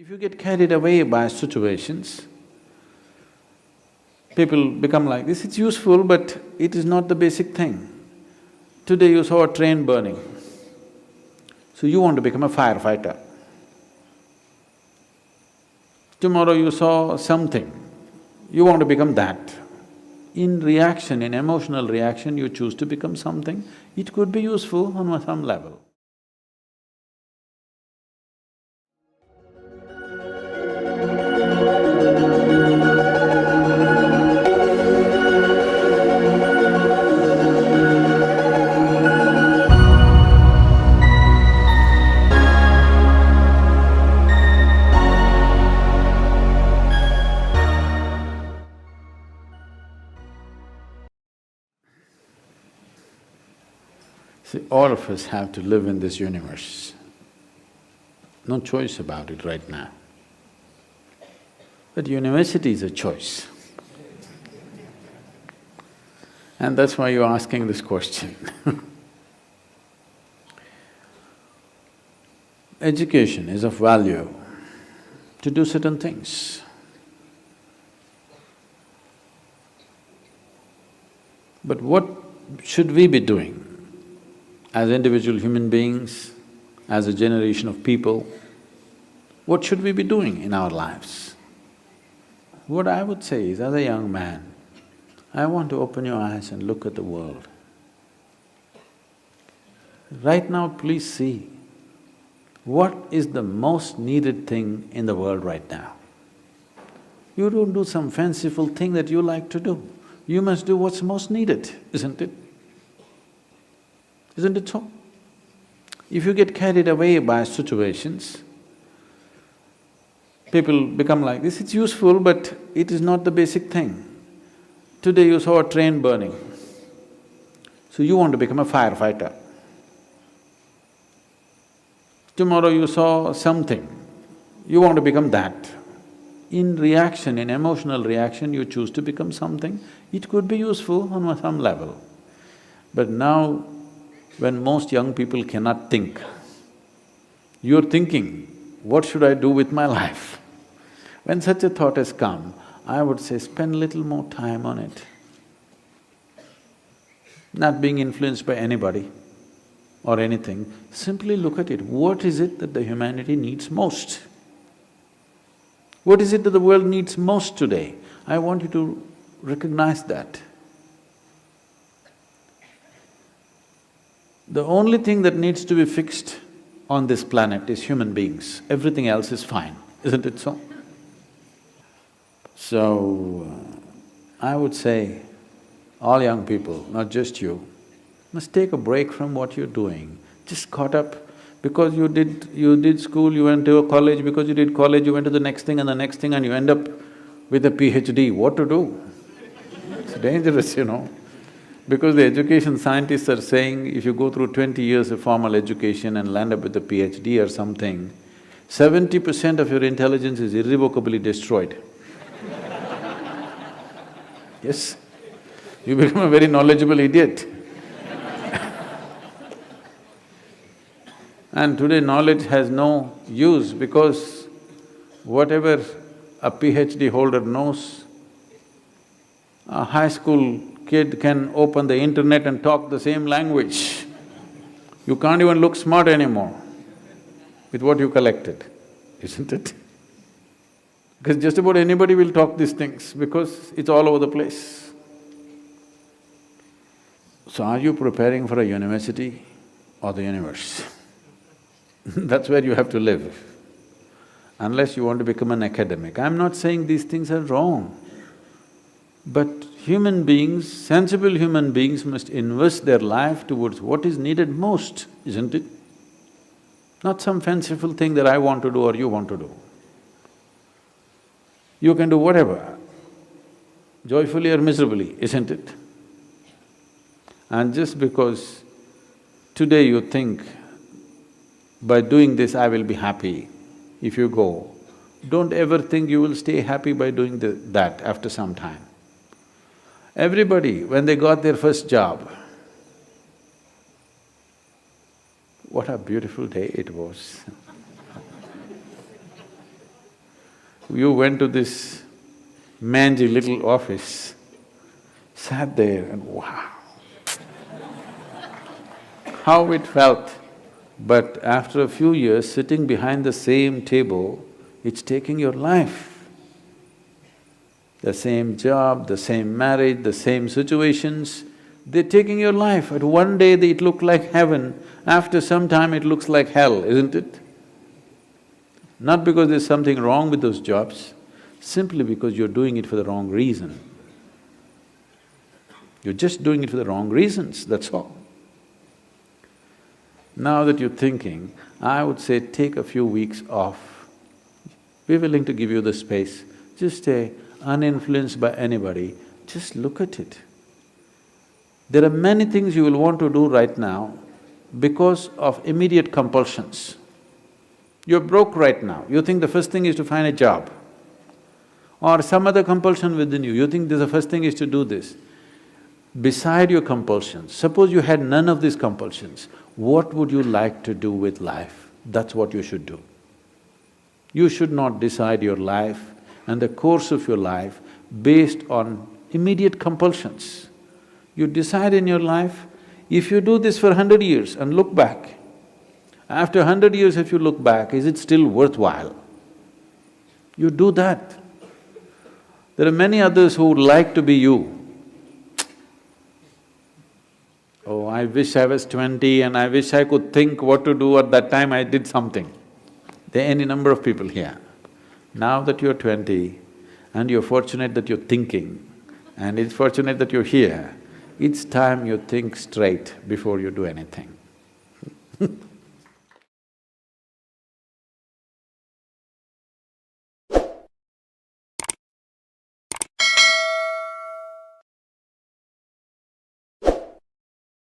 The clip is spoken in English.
If you get carried away by situations, people become like this, it's useful but it is not the basic thing. Today you saw a train burning, so you want to become a firefighter. Tomorrow you saw something, you want to become that. In reaction, in emotional reaction, you choose to become something, it could be useful on some level. See, all of us have to live in this universe. No choice about it right now. But university is a choice. And that's why you're asking this question. Education is of value to do certain things. But what should we be doing as individual human beings, as a generation of people? What should we be doing in our lives? What I would say is, as a young man, I want to open your eyes and look at the world. Right now, please see, what is the most needed thing in the world right now? You don't do some fanciful thing that you like to do. You must do what's most needed, isn't it? Isn't it so? If you get carried away by situations, people become like this, it's useful but it is not the basic thing. Today you saw a train burning, so you want to become a firefighter. Tomorrow you saw something, you want to become that. In reaction, in emotional reaction, you choose to become something, it could be useful on some level. But now, when most young people cannot think, you're thinking, what should I do with my life? When such a thought has come, I would say spend little more time on it. Not being influenced by anybody or anything, simply look at it. What is it that the humanity needs most? What is it that the world needs most today? I want you to recognize that. The only thing that needs to be fixed on this planet is human beings, everything else is fine, isn't it so? So, I would say, all young people, not just you, must take a break from what you're doing. Just caught up because you did school, you went to a college, because you did college, you went to the next thing and the next thing and you end up with a PhD. What to do? It's dangerous, you know. Because the education scientists are saying, if you go through 20 years of formal education and land up with a PhD or something, 70% of your intelligence is irrevocably destroyed. Yes, you become a very knowledgeable idiot. And today knowledge has no use because whatever a PhD holder knows, a high school kid can open the internet and talk the same language. You can't even look smart anymore with what you collected, isn't it? Because just about anybody will talk these things because it's all over the place. So are you preparing for a university or the universe? That's where you have to live, unless you want to become an academic. I'm not saying these things are wrong, but human beings, sensible human beings must invest their life towards what is needed most, isn't it? Not some fanciful thing that I want to do or you want to do. You can do whatever, joyfully or miserably, isn't it? And just because today you think, by doing this I will be happy, if you go, don't ever think you will stay happy by doing that after some time. Everybody, when they got their first job, what a beautiful day it was. You went to this mangy little office, sat there and wow, how it felt. But after a few years, sitting behind the same table, it's taking your life. The same job, the same marriage, the same situations, they're taking your life. At one day it looked like heaven, after some time it looks like hell, isn't it? Not because there's something wrong with those jobs, simply because you're doing it for the wrong reason. You're just doing it for the wrong reasons, that's all. Now that you're thinking, I would say take a few weeks off. We're willing to give you the space. Just stay uninfluenced by anybody, just look at it. There are many things you will want to do right now because of immediate compulsions. You're broke right now, you think the first thing is to find a job. Or some other compulsion within you, you think the first thing is to do this. Beside your compulsions, suppose you had none of these compulsions, what would you like to do with life? That's what you should do. You should not decide your life and the course of your life based on immediate compulsions. You decide in your life, if you do this for 100 years and look back, after 100 years if you look back, is it still worthwhile? You do that. There are many others who would like to be you. Oh, I wish I was 20 and I wish I could think what to do at that time I did something. There are any number of people here. Now that you're 20 and you're fortunate that you're thinking and it's fortunate that you're here, it's time you think straight before you do anything.